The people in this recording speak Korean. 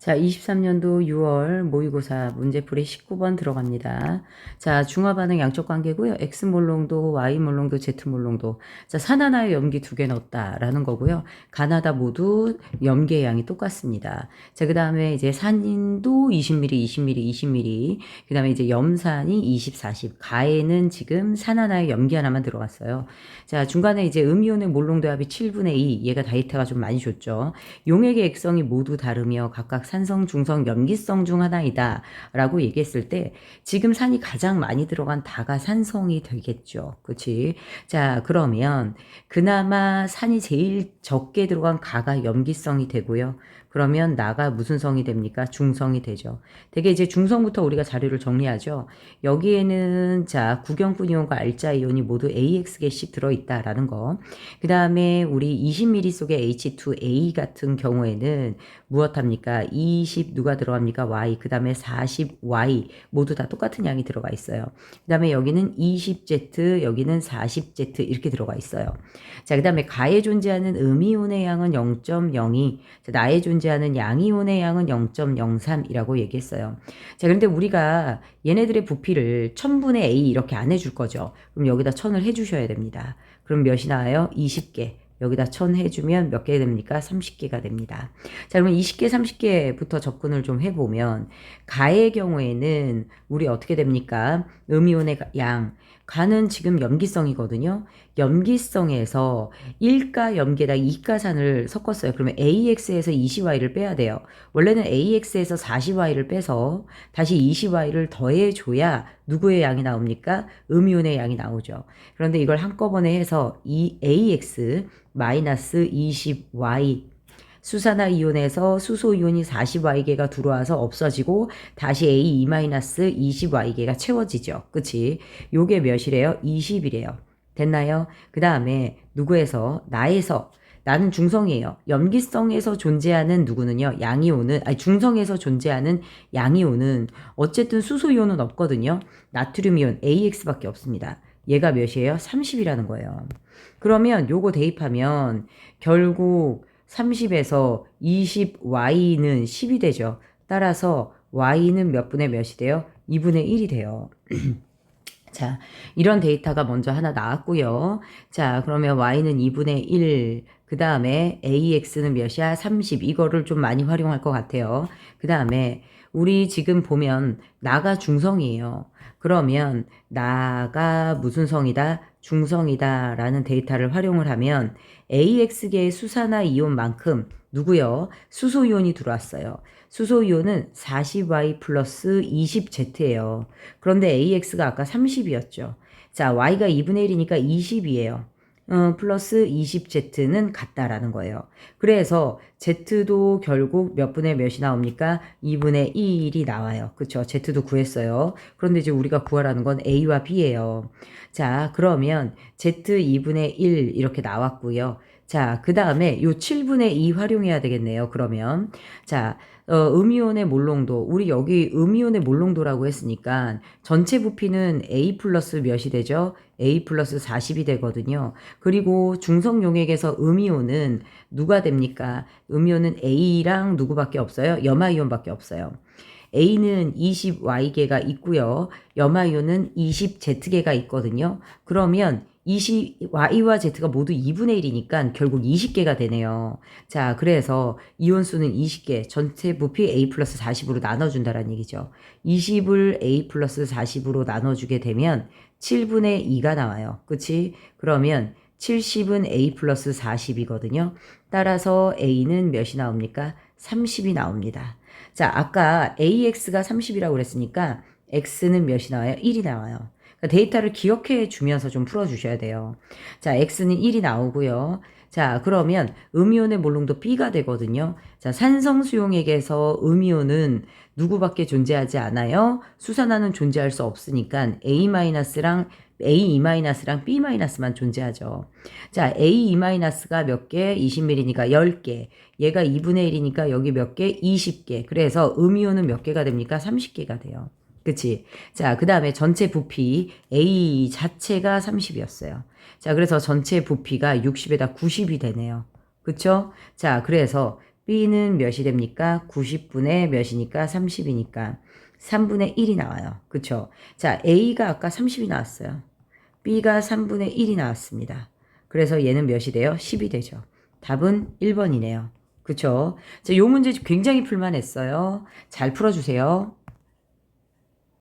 자, 23년도 6월 모의고사 문제풀이 19번 들어갑니다. 자, 중화반응 양적 관계고요. X몰롱도, Y몰롱도, Z몰롱도. 자, 산 하나에 염기 두 개 넣었다라는 거고요. 가나다 모두 염기의 양이 똑같습니다. 자, 그 다음에 이제 산인도 20mm, 20mm, 20mm. 그 다음에 이제 염산이 20, 40. 가에는 지금 산 하나에 염기 하나만 들어갔어요. 자, 중간에 이제 음이온의 몰롱도 합이 7분의 2. 얘가 데이터가 좀 많이 줬죠. 용액의 액성이 모두 다르며 각각 산성, 중성, 염기성 중 하나이다 라고 얘기했을 때 지금 산이 가장 많이 들어간 다가 산성이 되겠죠. 그치? 자, 그러면 그나마 산이 제일 적게 들어간 가가 염기성이 되고요. 그러면 나가 무슨 성이 됩니까? 중성이 되죠. 되게 이제 중성부터 우리가 자료를 정리하죠. 여기에는 자, 구경꾼 이온과 알자 이온이 모두 AX개씩 들어있다라는 거. 그 다음에 우리 20ml 속의 H2A 같은 경우에는 무엇합니까? 20 누가 들어갑니까? Y. 그 다음에 40Y 모두 다 똑같은 양이 들어가 있어요. 그 다음에 여기는 20Z, 여기는 40Z 이렇게 들어가 있어요. 자, 그 다음에 가에 존재하는 음이온의 양은 0.02, 나에 존재하는 양이온의 양은 0.03이라고 얘기했어요. 자, 그런데 우리가 얘네들의 부피를 1000분의 A 이렇게 안 해줄 거죠. 그럼 여기다 1000을 해주셔야 됩니다. 그럼 몇이 나와요? 20개. 여기다 1000 해주면 몇 개 됩니까? 30개가 됩니다. 자, 그러면 20개, 30개부터 접근을 좀 해보면 가의 경우에는 우리 어떻게 됩니까? 음이온의 양. 가는 지금 염기성이거든요. 염기성에서 1가 염기에다 2가산을 섞었어요. 그러면 AX에서 20Y를 빼야 돼요. 원래는 AX에서 40Y를 빼서 다시 20Y를 더해줘야 누구의 양이 나옵니까? 음이온의 양이 나오죠. 그런데 이걸 한꺼번에 해서 이 AX 마이너스 20Y 수산화 이온에서 수소 이온이 40Y개가 들어와서 없어지고 다시 A-20Y개가 채워지죠. 그치? 요게 몇이래요? 20이래요. 됐나요? 그 다음에 누구에서? 나에서. 나는 중성이에요. 염기성에서 존재하는 누구는요? 양이온은, 아니 중성에서 존재하는 양이온은 어쨌든 수소 이온은 없거든요. 나트륨 이온 AX밖에 없습니다. 얘가 몇이에요? 30이라는 거예요. 그러면 요거 대입하면 결국 30에서 20y는 10이 되죠. 따라서 y는 몇 분의 몇이 돼요? 2분의 1이 돼요. 자, 이런 데이터가 먼저 하나 나왔고요. 자, 그러면 y는 2분의 1, 그 다음에 ax는 몇이야? 30. 이거를 좀 많이 활용할 것 같아요. 그 다음에 우리 지금 보면 나가 중성이에요. 그러면 나가 무슨 성이다? 중성이다 라는 데이터를 활용을 하면 AX계의 수산화 이온만큼 누구요? 수소이온이 들어왔어요. 수소이온은 40Y 플러스 20Z예요. 그런데 AX가 아까 30이었죠. 자, Y가 2분의 1이니까 20이에요. 플러스 20Z는 같다라는 거예요. 그래서 Z도 결국 몇 분의 몇이 나옵니까? 2분의 1이 나와요. 그쵸? Z도 구했어요. 그런데 이제 우리가 구하라는 건 A와 B예요. 자, 그러면 Z 2분의 1 이렇게 나왔고요. 자, 그 다음에 요 7분의 2 활용해야 되겠네요. 그러면 자, 음이온의 몰롱도 우리 여기 음이온의 몰롱도라고 했으니까 전체 부피는 A 플러스 몇이 되죠? A 플러스 40이 되거든요. 그리고 중성 용액에서 음이온은 누가 됩니까? 음이온은 A랑 누구밖에 없어요? 염화이온밖에 없어요. A는 20Y개가 있고요. 염화이온은 20Z개가 있거든요. 그러면 Y와 Z가 모두 2분의 1이니까 결국 20개가 되네요. 자, 그래서 이온수는 20개, 전체 부피 A 플러스 40으로 나눠준다는 얘기죠. 20을 A 플러스 40으로 나눠주게 되면 7분의 2가 나와요. 그치? 그러면 70은 A 플러스 40이거든요. 따라서 A는 몇이 나옵니까? 30이 나옵니다. 자, 아까 AX가 30이라고 그랬으니까 X는 몇이 나와요? 1이 나와요. 데이터를 기억해 주면서 좀 풀어주셔야 돼요. 자, X는 1이 나오고요. 자, 그러면 음이온의 몰롱도 B가 되거든요. 자, 산성수용액에서 음이온은 누구밖에 존재하지 않아요? 수산화는 존재할 수 없으니까 A-랑 A2-랑 B-만 존재하죠. 자, A2-가 몇 개? 20ml니까 10개. 얘가 2분의 1이니까 여기 몇 개? 20개. 그래서 음이온은 몇 개가 됩니까? 30개가 돼요. 그치? 자, 그 다음에 전체 부피 A 자체가 30이었어요. 자, 그래서 전체 부피가 60에다 90이 되네요. 그쵸? 자, 그래서 B는 몇이 됩니까? 90분의 몇이니까 30이니까 3분의 1이 나와요. 그쵸? 자, A가 아까 30이 나왔어요. B가 3분의 1이 나왔습니다. 그래서 얘는 몇이 돼요? 10이 되죠. 답은 1번이네요. 그쵸? 자, 요 문제 굉장히 풀만했어요. 잘 풀어주세요.